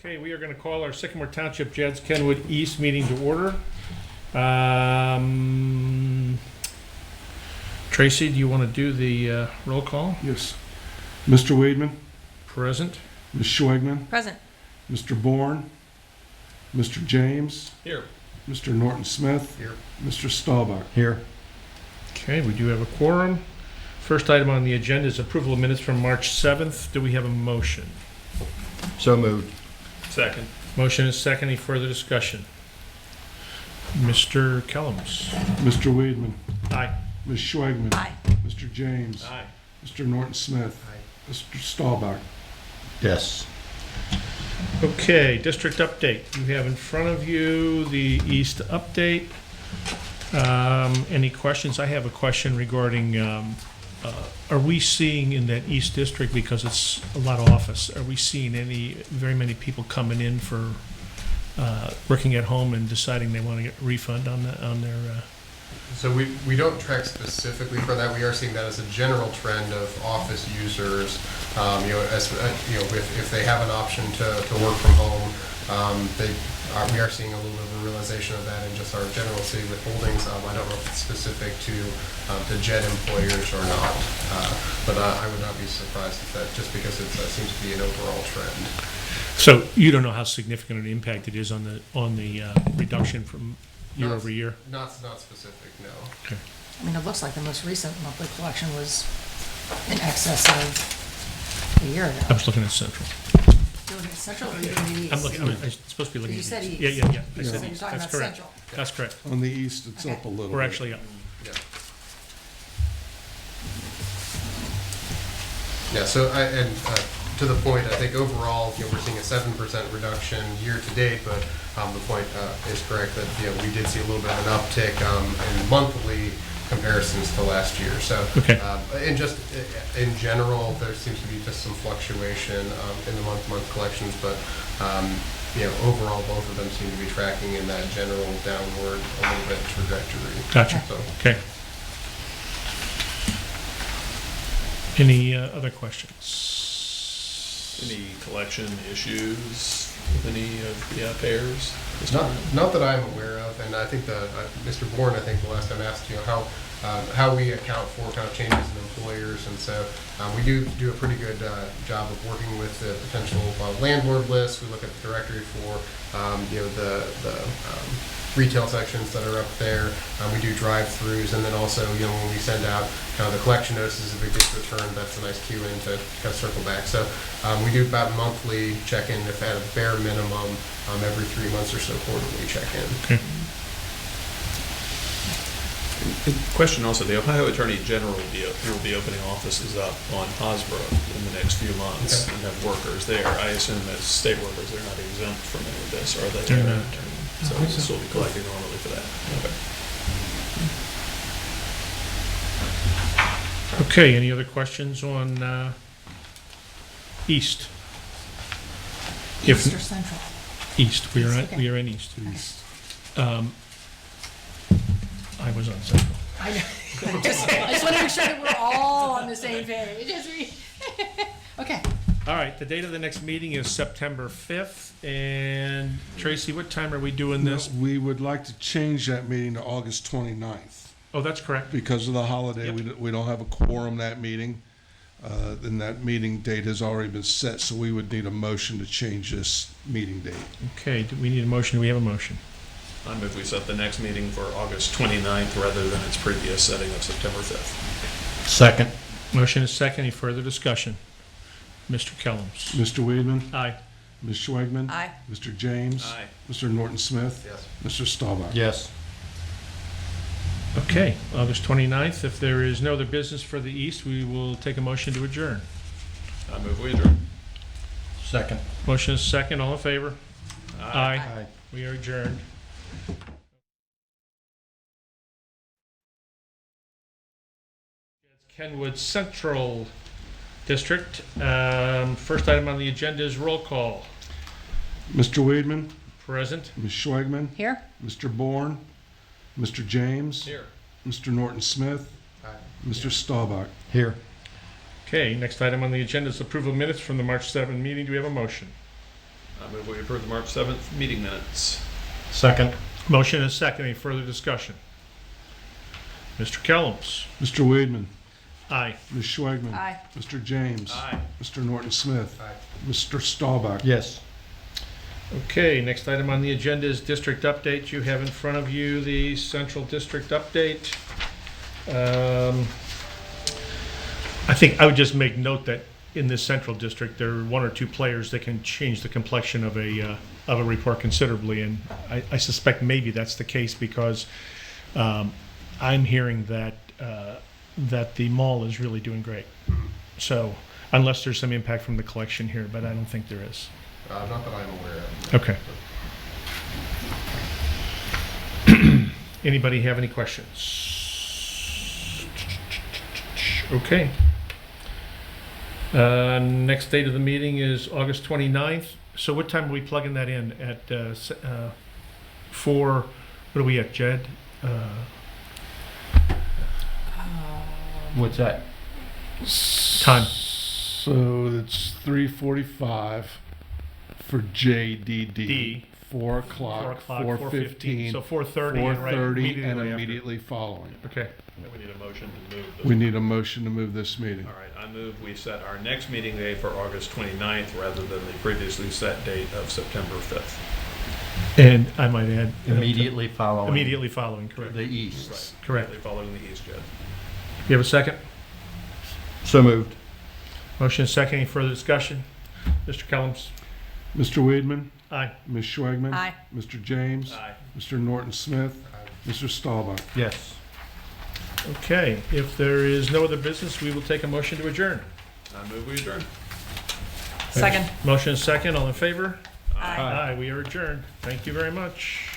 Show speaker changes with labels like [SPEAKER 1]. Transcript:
[SPEAKER 1] Okay, we are going to call our Sycamore Township JEDZ Kenwood East meeting to order. Tracy, do you want to do the roll call?
[SPEAKER 2] Yes. Mr. Weidman,
[SPEAKER 1] Present.
[SPEAKER 2] Ms. Schwegman,
[SPEAKER 3] Present.
[SPEAKER 2] Mr. Bourne, Mr. James,
[SPEAKER 1] Here.
[SPEAKER 2] Mr. Norton Smith,
[SPEAKER 1] Here.
[SPEAKER 2] Mr. Staubach.
[SPEAKER 4] Here.
[SPEAKER 1] Okay, we do have a quorum. First item on the agenda is approval of minutes from March 7th. Do we have a motion?
[SPEAKER 4] So moved.
[SPEAKER 1] Second. Motion is second. Any further discussion? Mr. Kellums.
[SPEAKER 2] Mr. Weidman,
[SPEAKER 1] Aye.
[SPEAKER 2] Ms. Schwegman,
[SPEAKER 3] Aye.
[SPEAKER 2] Mr. James,
[SPEAKER 1] Aye.
[SPEAKER 2] Mr. Norton Smith, Mr. Staubach.
[SPEAKER 4] Yes.
[SPEAKER 1] Okay, district update. You have in front of you the East update. Any questions? I have a question regarding, are we seeing in that East district, because it's a lot of office, are we seeing very many people coming in for working at home and deciding they want to get a refund on their,
[SPEAKER 5] So we don't track specifically for that. We are seeing that as a general trend of office users. If they have an option to work from home, we are seeing a little bit of a realization of that in just our general city withholdings. I don't know if it's specific to the JED employers or not, but I would not be surprised if that, just because it seems to be an overall trend.
[SPEAKER 1] so you don't know how significant an impact it is on the reduction from year over year?
[SPEAKER 5] Not specific, no.
[SPEAKER 3] I mean, it looks like the most recent monthly collection was in excess of a year ago.
[SPEAKER 1] I was looking at Central.
[SPEAKER 3] You're looking at Central or you're looking at
[SPEAKER 1] I'm
[SPEAKER 3] East?
[SPEAKER 1] looking, I'm supposed to be looking
[SPEAKER 3] You
[SPEAKER 1] at
[SPEAKER 3] said
[SPEAKER 1] East.
[SPEAKER 3] East.
[SPEAKER 1] Yeah. I
[SPEAKER 2] Yeah.
[SPEAKER 1] said
[SPEAKER 3] So you're
[SPEAKER 1] East.
[SPEAKER 3] talking
[SPEAKER 1] That's
[SPEAKER 3] about
[SPEAKER 1] correct.
[SPEAKER 3] Central.
[SPEAKER 1] That's correct.
[SPEAKER 2] On the east, it's
[SPEAKER 3] Okay.
[SPEAKER 2] up a little
[SPEAKER 1] We're
[SPEAKER 2] bit.
[SPEAKER 1] actually up.
[SPEAKER 5] Yeah. Yeah, so to the point, I think overall, we're seeing a 7% reduction year to date, but the point is correct that, we did see a little bit of an uptick in monthly comparisons to last year. So,
[SPEAKER 1] Okay.
[SPEAKER 5] and just in general, there seems to be just some fluctuation in the month-to-month collections, but overall, both of them seem to be tracking in that general downward a little bit trajectory.
[SPEAKER 1] Gotcha.
[SPEAKER 5] So,
[SPEAKER 1] Okay. Any other questions?
[SPEAKER 6] Any collection issues with any of the payers?
[SPEAKER 5] Not that I'm aware of, and I think Mr. Bourne, I think the last time asked how we account for kind of changes in employers, and so we do a pretty good job of working with the potential landlord list. We look at the directory for the retail sections that are up there. We do drive-throughs, and then also when we send out kind of the collection notices, if it gets returned, that's a nice cue in to kind of circle back. So we do about monthly check-in, if at a bare minimum, every 3 months or so, quarterly check-in.
[SPEAKER 1] Okay.
[SPEAKER 6] Question also, the Ohio Attorney General will be opening offices up on Osborough in the next few months and have workers there. I assume as state workers, they're not exempt from any of this, are they?
[SPEAKER 1] They're not.
[SPEAKER 6] So this will be collected normally for that. Okay.
[SPEAKER 1] Okay, any other questions on East?
[SPEAKER 3] East or Central?
[SPEAKER 1] East, we are in East. I was on Central.
[SPEAKER 3] I know. I just want to make sure that we're all on the same page. Okay.
[SPEAKER 1] All right, the date of the next meeting is September 5th, and Tracy, what time are we doing this?
[SPEAKER 2] We would like to change that meeting to August 29th.
[SPEAKER 1] Oh, that's correct.
[SPEAKER 2] Because of the holiday,
[SPEAKER 1] Yep.
[SPEAKER 2] we don't have a quorum that meeting. Then that meeting date has already been set, so we would need a motion to change this meeting date.
[SPEAKER 1] Okay, do we need a motion? Do we have a motion?
[SPEAKER 6] I move we set the next meeting for August 29th rather than its previous setting of September 5th.
[SPEAKER 4] Second.
[SPEAKER 1] Motion is second. Any further discussion? Mr. Kellums.
[SPEAKER 2] Mr. Weidman,
[SPEAKER 1] Aye.
[SPEAKER 2] Ms. Schwegman,
[SPEAKER 3] Aye.
[SPEAKER 2] Mr. James,
[SPEAKER 6] Aye.
[SPEAKER 2] Mr. Norton Smith,
[SPEAKER 5] Yes.
[SPEAKER 2] Mr. Staubach.
[SPEAKER 4] Yes.
[SPEAKER 1] Okay, August 29th. If there is no other business for the East, we will take a motion to adjourn.
[SPEAKER 6] I move we adjourn.
[SPEAKER 4] Second.
[SPEAKER 1] Motion is second. All in favor? Aye.
[SPEAKER 4] Aye.
[SPEAKER 1] We are adjourned. Kenwood Central District. First item on the agenda is roll call.
[SPEAKER 2] Mr. Weidman,
[SPEAKER 1] Present.
[SPEAKER 2] Ms. Schwegman,
[SPEAKER 3] Here?
[SPEAKER 2] Mr. Bourne, Mr. James,
[SPEAKER 6] Here.
[SPEAKER 2] Mr. Norton Smith,
[SPEAKER 5] Aye.
[SPEAKER 2] Mr. Staubach.
[SPEAKER 4] Here.
[SPEAKER 1] Okay, next item on the agenda is approval of minutes from the March 7 meeting. Do we have a motion?
[SPEAKER 6] I move we approve the March 7th meeting minutes.
[SPEAKER 4] Second.
[SPEAKER 1] Motion is second. Any further discussion? Mr. Kellums?
[SPEAKER 2] Mr. Weedman,
[SPEAKER 1] Aye.
[SPEAKER 2] Ms. Schwagman.
[SPEAKER 3] Aye.
[SPEAKER 2] Mr. James.
[SPEAKER 6] Aye.
[SPEAKER 2] Mr. Norton Smith.
[SPEAKER 5] Aye.
[SPEAKER 2] Mr. Staubach.
[SPEAKER 4] Yes.
[SPEAKER 1] Okay, next item on the agenda is district update. You have in front of you the central district update. I think I would just make note that in this central district, there are one or two players that can change the complexion of a report considerably, and I suspect maybe that's the case because I'm hearing that that the mall is really doing great. So unless there's some impact from the collection here, but I don't think there is.
[SPEAKER 5] Not that I'm aware of.
[SPEAKER 1] Okay. Anybody have any questions? Okay. Next date of the meeting is August 29th. So what time are we plugging that in? At 4, what are we at, Jed?
[SPEAKER 4] What's that?
[SPEAKER 1] Time.
[SPEAKER 2] So it's 3:45 for JDD.
[SPEAKER 1] D.
[SPEAKER 2] 4 o'clock, 4:15,
[SPEAKER 1] So 4:30 and right
[SPEAKER 2] 4:30, and
[SPEAKER 1] after.
[SPEAKER 2] immediately following.
[SPEAKER 1] Okay.
[SPEAKER 6] Then we need a motion to move this.
[SPEAKER 2] We need a motion to move this meeting.
[SPEAKER 6] All right, I move we set our next meeting day for August 29th rather than the previously set date of September 5th.
[SPEAKER 1] And I might add.
[SPEAKER 4] Immediately following.
[SPEAKER 1] Immediately following, correct.
[SPEAKER 4] The east.
[SPEAKER 6] Right.
[SPEAKER 1] Correct.
[SPEAKER 6] Immediately following the East, Jed.
[SPEAKER 1] You have a second?
[SPEAKER 4] So moved.
[SPEAKER 1] Motion is second. Any further discussion? Mr. Kellums?
[SPEAKER 2] Mr. Weedman,
[SPEAKER 1] Aye.
[SPEAKER 2] Ms. Schwagman.
[SPEAKER 3] Aye.
[SPEAKER 2] Mr. James.
[SPEAKER 6] Aye.
[SPEAKER 2] Mr. Norton Smith.
[SPEAKER 5] Aye.
[SPEAKER 2] Mr. Staubach.
[SPEAKER 4] Yes.
[SPEAKER 1] Okay, if there is no other business, we will take a motion to adjourn.
[SPEAKER 6] I move we adjourn.
[SPEAKER 3] Second.
[SPEAKER 1] Motion is second. All in favor?
[SPEAKER 3] Aye.
[SPEAKER 1] Aye, we are adjourned. Thank you very much.